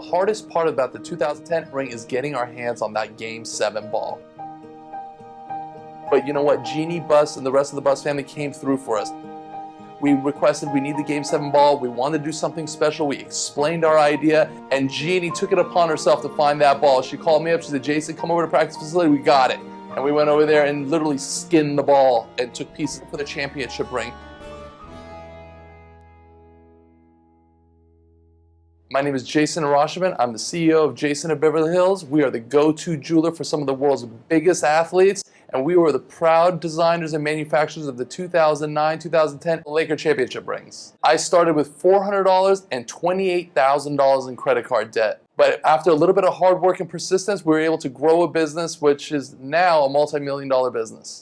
hardest part about the 2010 ring is getting our hands on that Game 7 ball. But you know what? Genie, Bus, and the rest of the Bus family came through for us. We requested we need the Game 7 ball. We wanted to do something special. We explained our idea, and Jeannie took it upon herself to find that ball. She called me up. She said, Jason, come over to practice facility. We got it. And we went over there and literally skinned the ball and took pieces for the championship ring. My name is Jason Arasheben. I'm the CEO of Jason of Beverly Hills. We are the go-to jeweler for some of the world's biggest athletes, and we were the proud designers and manufacturers of the 2009-2010 Laker championship rings. I started with $400 and $28,000 in credit card debt. But after a little bit of hard work and persistence, we were able to grow a business which is now a multi-million-dollar business.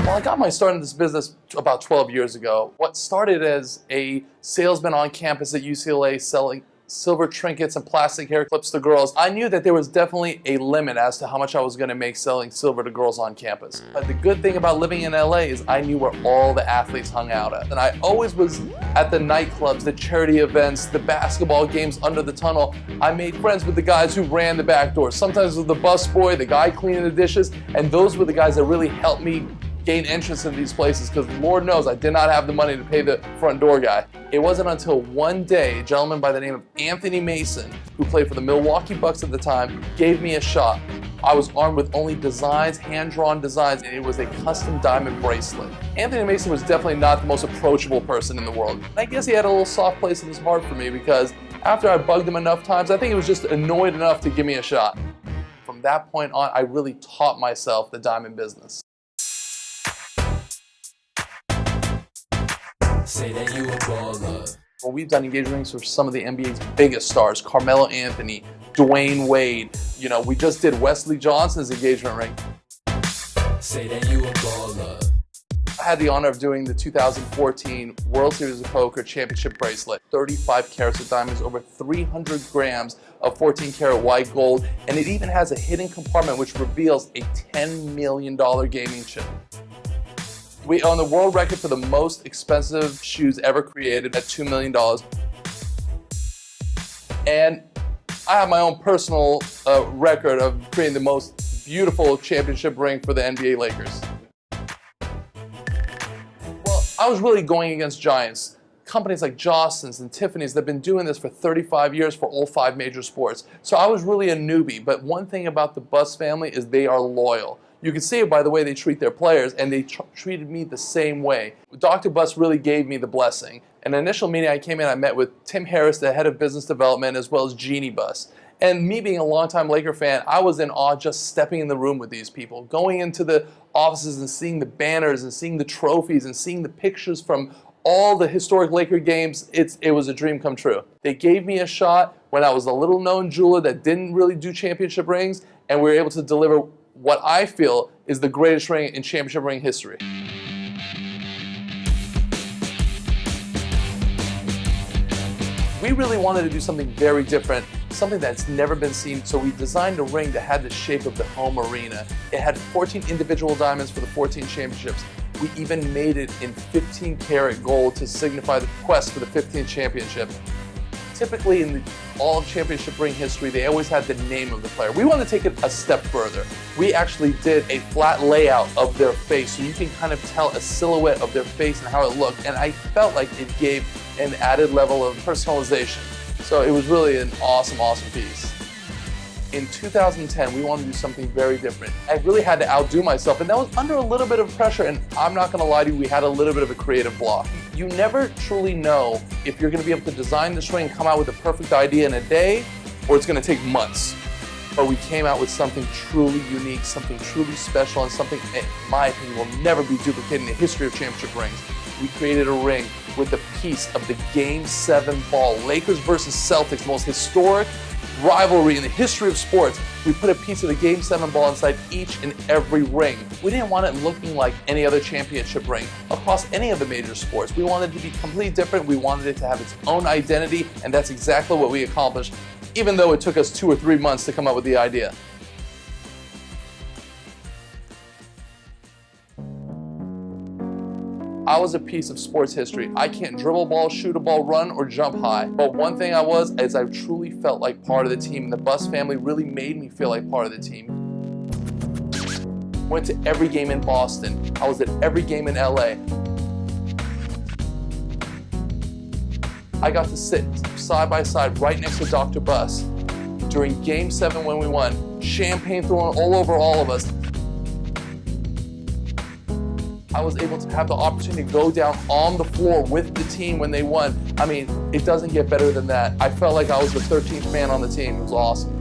Well, I got my start in this business about 12 years ago. What started as a salesman on campus at UCLA selling silver trinkets and plastic hair clips to girls, I knew that there was definitely a limit as to how much I was going to make selling silver to girls on campus. But the good thing about living in LA is I knew where all the athletes hung out at. And I always was at the nightclubs, the charity events, the basketball games under the tunnel. I made friends with the guys who ran the back doors. Sometimes with the bus boy, the guy cleaning the dishes, and those were the guys that really helped me gain entrance in these places, because Lord knows I did not have the money to pay the front door guy. It wasn't until one day a gentleman by the name of Anthony Mason, who played for the Milwaukee Bucks at the time, gave me a shot. I was armed with only designs, hand-drawn designs, and it was a custom diamond bracelet. Anthony Mason was definitely not the most approachable person in the world. I guess he had a little soft place in his heart for me, because after I bugged him enough times, I think he was just annoyed enough to give me a shot. From that point on, I really taught myself the diamond business. Say that you a baller. Well, we've done engagement rings for some of the NBA's biggest stars, Carmelo Anthony, Dwayne Wade. You know, we just did Wesley Johnson's engagement ring. Say that you a baller. I had the honor of doing the 2014 World Series of Poker Championship bracelet. 35 carats of diamonds, over 300 grams of 14 karat white gold, and it even has a hidden compartment which reveals a $10 million gaming chip. We own the world record for the most expensive shoes ever created at $2 million. And I have my own personal record of creating the most beautiful championship ring for the NBA Lakers. Well, I was really going against giants. Companies like Jostens and Tiffany's that have been doing this for 35 years for all 5 major sports. So I was really a newbie. But one thing about the Bus family is they are loyal. You can see it by the way they treat their players, and they treated me the same way. Dr. Bus really gave me the blessing. In an initial meeting I came in, I met with Tim Harris, the head of business development, as well as Jeannie Bus. And me being a longtime Laker fan, I was in awe just stepping in the room with these people, going into the offices and seeing the banners and seeing the trophies and seeing the pictures from all the historic Laker games. It was a dream come true. They gave me a shot when I was a little known jeweler that didn't really do championship rings, and we were able to deliver what I feel is the greatest ring in championship ring history. We really wanted to do something very different, something that's never been seen, so we designed a ring that had the shape of the home arena. It had 14 individual diamonds for the 14 championships. We even made it in 15 karat gold to signify the quest for the 15th championship. Typically in all of championship ring history, they always had the name of the player. We want to take it a step further. We actually did a flat layout of their face, so you can kind of tell a silhouette of their face and how it looked, and I felt like it gave an added level of personalization. So it was really an awesome, awesome piece. In 2010, we wanted to do something very different. I really had to outdo myself, and that was under a little bit of pressure, and I'm not gonna lie to you, we had a little bit of a creative block. You never truly know if you're gonna be able to design this ring and come out with a perfect idea in a day, or it's gonna take months. But we came out with something truly unique, something truly special, and something, in my opinion, will never be duplicated in the history of championship rings. We created a ring with a piece of the Game 7 ball, Lakers versus Celtics, the most historic rivalry in the history of sports. We put a piece of the Game 7 ball inside each and every ring. We didn't want it looking like any other championship ring across any of the major sports. We wanted it to be completely different. We wanted it to have its own identity, and that's exactly what we accomplished. even though it took us 2 or 3 months to come up with the idea. I was a piece of sports history. I can't dribble a ball, shoot a ball, run, or jump high. But one thing I was is I truly felt like part of the team. The Bus family really made me feel like part of the team. Went to every game in Boston. I was at every game in LA. I got to sit side by side right next to Dr. Bus during Game 7 when we won. Champagne thrown all over all of us. I was able to have the opportunity to go down on the floor with the team when they won. I mean, it doesn't get better than that. I felt like I was the 13th man on the team. It was awesome.